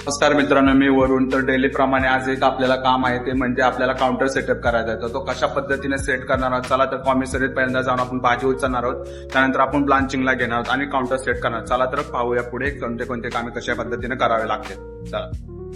नमस्कार मित्रांनो, मी वरुण. तर डेली प्रमाणे आज एक आपल्याला काम आहे, ते म्हणजे आपल्याला काउंटर सेटअप करायचा आहे. तर तो कशा पद्धतीने सेट करणार आहोत, चला तर कॉमिसरीत पहिल्यांदा जाऊन आपण भाजी उचलणार आहोत, त्यानंतर आपण ब्लांचिंगला घेणार आहोत आणि काउंटर सेट करणार. चला तर पाहूया पुढे कोणते कोणते कामे कशा पद्धतीने करावे लागतील. चला,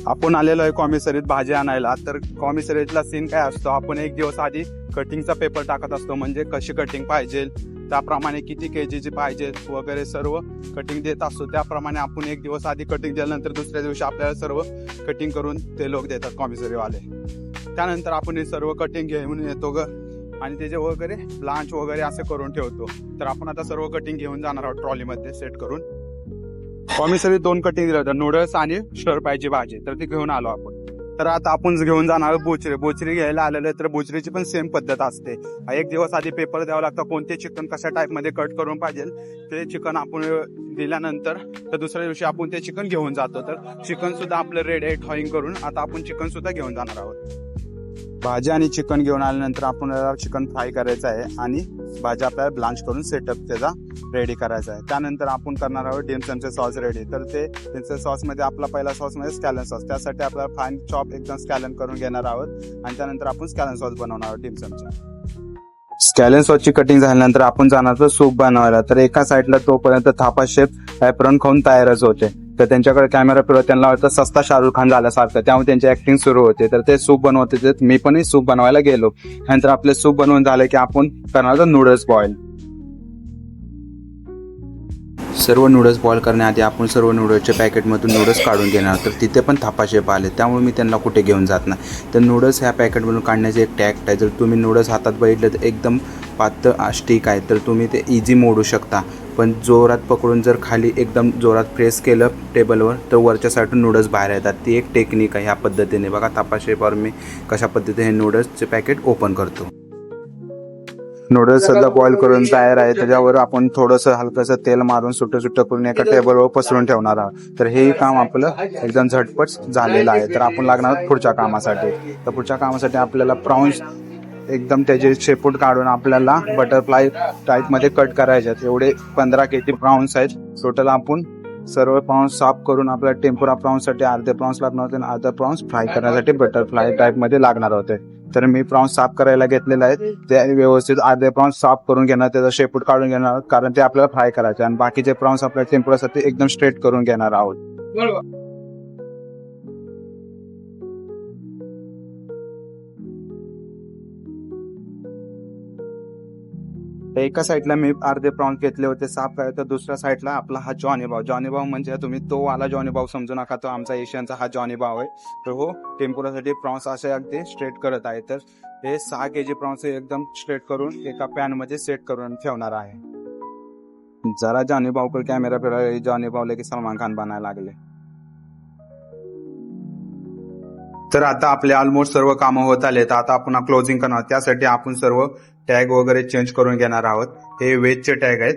आपण आलेलो आहे कॉमिसरीत भाजी आणायला. तर कॉमिसरीतला सीन काय असतो, आपण एक दिवस आधी कटिंगचा पेपर टाकत असतो, म्हणजे कशी कटिंग पाहिजे, त्याप्रमाणे किती केजीची पाहिजे वगैरे सर्व कटिंग देत असतो. त्याप्रमाणे आपण एक दिवस आधी कटिंग दिल्यानंतर दुसऱ्या दिवशी आपल्याला सर्व कटिंग करून ते लोक देतात कॉमिसरीवाले. त्यानंतर आपण हे सर्व कटिंग घेऊन येतो आणि त्याचे वगैरे ब्लांच वगैरे असे करून ठेवतो. तर आपण आता सर्व कटिंग घेऊन जाणार आहोत ट्रॉलीमध्ये सेट करून. कॉमिसरीत 2 कटिंग दिलं होतं, नूडल्स आणि स्टर फ्रायची भाजी, तर ती घेऊन आलो आपण. तर आता आपण घेऊन जाणार बोचरी घ्यायला आलेलो आहे. तर बोचरीची पण सेम पद्धत असते. एक दिवस आधी पेपर द्यावा लागतं, कोणते चिकन कशा टाईपमध्ये कट करून पाहिजे ते चिकन आपण दिल्यानंतर तर दुसऱ्या दिवशी आपण ते चिकन घेऊन जातो. तर चिकन सुद्धा आपलं रेडी आहे थॉईंग करून. आता आपण चिकन सुद्धा घेऊन जाणार आहोत. भाजी आणि चिकन घेऊन आल्यानंतर आपण चिकन फ्राय करायचं आहे आणि भाजी आपल्याला ब्लांच करून सेटअप त्याचा रेडी करायचा आहे. त्यानंतर आपण करणार आहोत डिमसमचे सॉस रेडी. तर ते डिमसम सॉसमध्ये आपला पहिला सॉसमध्ये स्कॅलन सॉस, त्यासाठी आपल्याला फाईन चॉप एकदम स्कॅलन करून घेणार आहोत आणि त्यानंतर आपण स्कॅलन सॉस बनवणार आहोत डिमसमच्या. स्कॅलन सॉसची कटिंग झाल्यानंतर आपण जाणार आहोत सूप बनवायला. तर एका साईडला तोपर्यंत थापा शेफ ॲप्रॉन खाऊन तयारच होते. तर त्यांच्याकडे कॅमेरा फिरवत त्यांना वाटतं सस्ता शाहरुख खान झाल्यासारखं, त्यामुळे त्यांची ऍक्टिंग सुरू होते. तर ते सूप बनवत होते, मी पण सूप बनवायला गेलो. नंतर आपले सूप बनवून झाले की आपण करणार आहोत नूडल्स बॉईल. सर्व नूडल्स बॉईल करण्याआधी आपण सर्व नूडल्सच्या पॅकेटमधून नूडल्स काढून घेणार. तर तिथे पण थापाशेप आले, त्यामुळे मी त्यांना कुठे घेऊन जात नाही. तर नूडल्स ह्या पॅकेटमधून काढण्याचे एक टॅक्ट आहे. जर तुम्ही नूडल्स हातात बघितलं तर एकदम पातळ स्टिक आहे, तर तुम्ही ते इझी मोडू शकता. पण जोरात पकडून जर खाली एकदम जोरात प्रेस केलं टेबलवर तर वरच्या साईडून नूडल्स बाहेर येतात. ती एक टेक्निक आहे. ह्या पद्धतीने बघा थापाशेपवर मी कशा पद्धतीने हे नूडल्सचे पॅकेट ओपन करतो. नूडल्स सध्या बॉईल करून तयार आहे. त्याच्यावर आपण थोडंसं हलकंसं तेल मारून सुट्ट करून एका टेबलवर पसरून ठेवणार आहोत. तर हे काम आपलं एकदम झटपट झालेलं आहे. तर आपण लागणार आहोत पुढच्या कामासाठी. तर पुढच्या कामासाठी आपल्याला प्रॉन्स एकदम त्याचे शेपूट काढून आपल्याला बटरफ्लाय टाईपमध्ये कट करायचे आहेत. एवढे 15 kg प्रॉन्स आहेत टोटल. आपण सर्व प्रॉन्स साफ करून आपल्या टेम्पुरा प्रॉन्ससाठी अर्धे प्रॉन्स लागणार होते आणि अर्धे प्रॉन्स फ्राय करण्यासाठी बटरफ्लाय टाईपमध्ये लागणार होते. तर मी प्रॉन्स साफ करायला घेतलेले आहेत. ते व्यवस्थित अर्धे प्रॉन्स साफ करून घेणार, त्याचा शेपूट काढून घेणार, कारण ते आपल्याला फ्राय करायचे. आणि बाकीचे प्रॉन्स आपल्या टेम्पुरासाठी एकदम स्ट्रेट करून घेणार आहोत. एका साईडला मी अर्धे प्रॉन्स घेतले होते साफ करायला, तर दुसऱ्या साईडला आपला हा जॉनी भाव म्हणजे तुम्ही तो वाला जॉनी भाव समजू नका, तो आमचा एशियनचा हा जॉनी भाव आहे. तर हो टेम्पुरासाठी प्रॉन्स असे अगदी स्ट्रेट करत आहे. तर हे 6 kg प्रॉन्स एकदम स्ट्रेट करून एका पॅन मध्ये सेट करून ठेवणार आहे. जरा जॉनी भाव कॅमेरा फिरवला, जॉनी भाव की सलमान खान बनायला लागले. तर आता आपले ऑलमोस्ट सर्व कामं होत आले. तर आता आपण क्लोजिंग करणार. त्यासाठी आपण सर्व टॅग वगैरे चेंज करून घेणार आहोत. हे व्हेजचे टॅग आहेत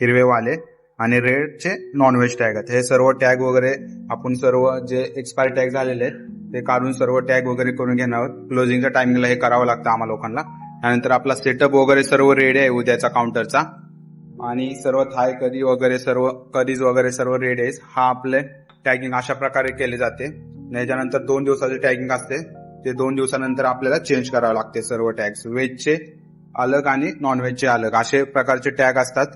हिरवेवाले आणि रेडचे नॉनव्हेज टॅग आहेत. हे सर्व टॅग वगैरे आपण सर्व जे एक्सपायर टॅग झालेले आहेत ते काढून सर्व टॅग वगैरे करून घेणार आहोत. क्लोजिंगच्या टायमिंगला हे करावं लागतं आम्हा लोकांना. त्यानंतर आपला सेटअप वगैरे सर्व रेडी आहे उद्याचा काउंटरचा. आणि सर्व थाय करी वगैरे सर्व करीज वगैरे सर्व रेडी आहे. हा आपले टॅगिंग अशा प्रकारे केले जाते. त्याच्यानंतर 2 दिवसाचे टॅगिंग असते. ते 2 दिवसानंतर आपल्याला चेंज करावं लागते सर्व टॅग्स. व्हेजचे अलग आणि नॉनव्हेजचे अलग असे प्रकारचे टॅग असतात.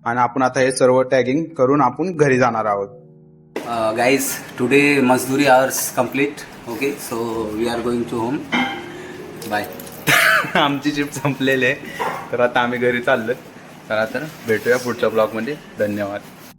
आणि आपण आता हे सर्व टॅगिंग करून आपण घरी जाणार आहोत. Guys, today Mazduri hours complete. Okay, so we are going to home. Bye. आमची शिफ्ट संपलेली आहे, तर आता आम्ही घरी चाललोय. तर आता भेटूया पुढच्या ब्लॉगमध्ये. धन्यवाद.